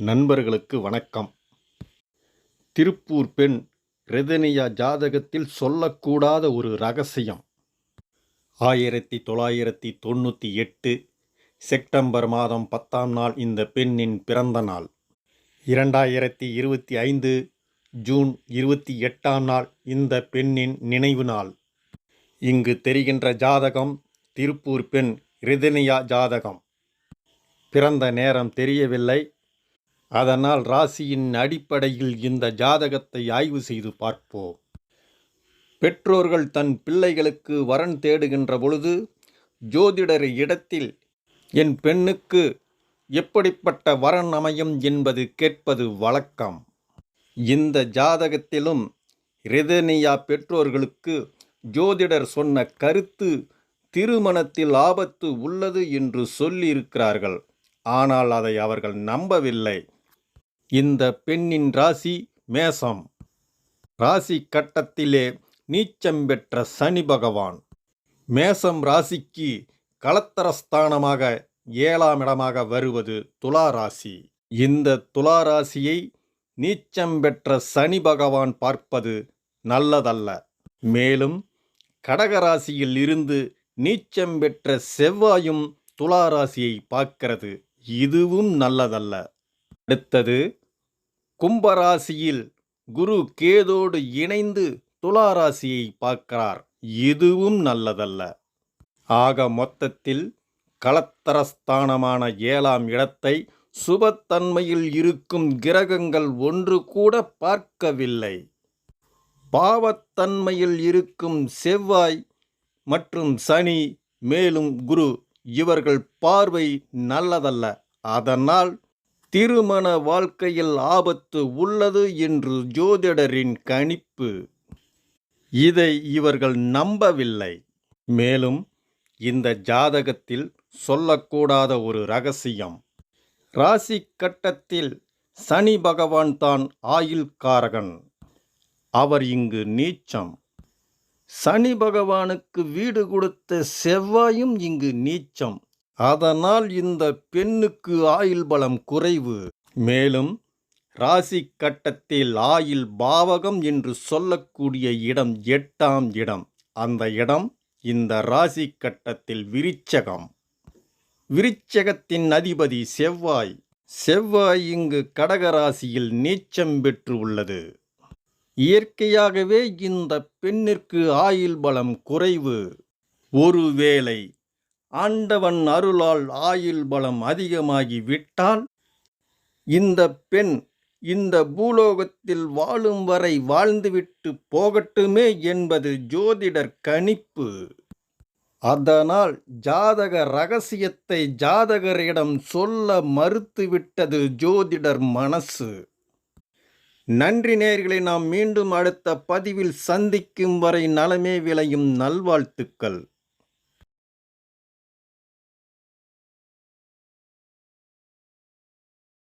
நண்பர்களுக்கு வணக்கம். திருப்பூர் பெண் ரெதனியா ஜாதகத்தில் சொல்லக்கூடாத ஒரு ரகசியம். 1998 செப்டம்பர் மாதம் 10ஆம் நாள் இந்த பெண்ணின் பிறந்த நாள். 2025 ஜூன் 28ஆம் நாள் இந்த பெண்ணின் நினைவு நாள். இங்கு தெரிகின்ற ஜாதகம் திருப்பூர் பெண் ரெதனியா ஜாதகம். பிறந்த நேரம் தெரியவில்லை. அதனால் ராசியின் அடிப்படையில் இந்த ஜாதகத்தை ஆய்வு செய்து பார்ப்போம். பெற்றோர்கள் தன் பிள்ளைகளுக்கு வரன் தேடுகின்ற பொழுது ஜோதிடர் இடத்தில் என் பெண்ணுக்கு எப்படிப்பட்ட வரன் அமையும் என்பது கேட்பது வழக்கம். இந்த ஜாதகத்திலும் ரெதனியா பெற்றோர்களுக்கு ஜோதிடர் சொன்ன கருத்து திருமணத்தில் ஆபத்து உள்ளது என்று சொல்லியிருக்கிறார்கள். ஆனால் அதை அவர்கள் நம்பவில்லை. இந்த பெண்ணின் ராசி மேசம். ராசி கட்டத்திலே நீச்சம் பெற்ற சனி பகவான். மேசம் ராசிக்கு களத்திரஸ்தானமாக 7ஆம் இடமாக வருவது துலா ராசி. இந்த துலா ராசியை நீச்சம் பெற்ற சனி பகவான் பார்ப்பது நல்லதல்ல. மேலும் கடகராசியில் இருந்து நீச்சம் பெற்ற செவ்வாயும் துலா ராசியை பார்க்கிறது. இதுவும் நல்லதல்ல. அடுத்தது கும்பராசியில் குரு கேதோடு இணைந்து துலா ராசியை பார்க்கிறார். இதுவும் நல்லதல்ல. ஆக மொத்தத்தில் களத்திரஸ்தானமான 7ஆம் இடத்தை சுபத்தன்மையில் இருக்கும் கிரகங்கள் ஒன்று கூட பார்க்கவில்லை. பாவத்தன்மையில் இருக்கும் செவ்வாய் மற்றும் சனி மேலும் குரு இவர்கள் பார்வை நல்லதல்ல. அதனால் திருமண வாழ்க்கையில் ஆபத்து உள்ளது என்று ஜோதிடரின் கணிப்பு. இதை இவர்கள் நம்பவில்லை. மேலும் இந்த ஜாதகத்தில் சொல்லக்கூடாத ஒரு ரகசியம். ராசி கட்டத்தில் சனி பகவான் தான் ஆயுள்காரகன். அவர் இங்கு நீச்சம். சனி பகவானுக்கு வீடு கொடுத்த செவ்வாயும் இங்கு நீச்சம். அதனால் இந்த பெண்ணுக்கு ஆயுள் பலம் குறைவு. மேலும் ராசி கட்டத்தில் ஆயுள் பாவகம் என்று சொல்லக்கூடிய இடம் 8ஆம் இடம். அந்த இடம் இந்த ராசி கட்டத்தில் விருச்சகம். விருச்சகத்தின் அதிபதி செவ்வாய். செவ்வாய் இங்கு கடகராசியில் நீச்சம் பெற்று உள்ளது. இயற்கையாகவே இந்த பெண்ணிற்கு ஆயுள் பலம் குறைவு. ஒருவேளை ஆண்டவன் அருளால் ஆயுள் பலம் அதிகமாகி விட்டால் இந்த பெண் இந்த பூலோகத்தில் வாழும் வரை வாழ்ந்துவிட்டு போகட்டுமே என்பது ஜோதிடர் கணிப்பு. அதனால் ஜாதக ரகசியத்தை ஜாதகரிடம் சொல்ல மறுத்துவிட்டது ஜோதிடர் மனசு. நன்றி நேயர்களே. நாம் மீண்டும் அடுத்த பதிவில் சந்திக்கும் வரை நலமே விளையும். நல்வாழ்த்துக்கள்.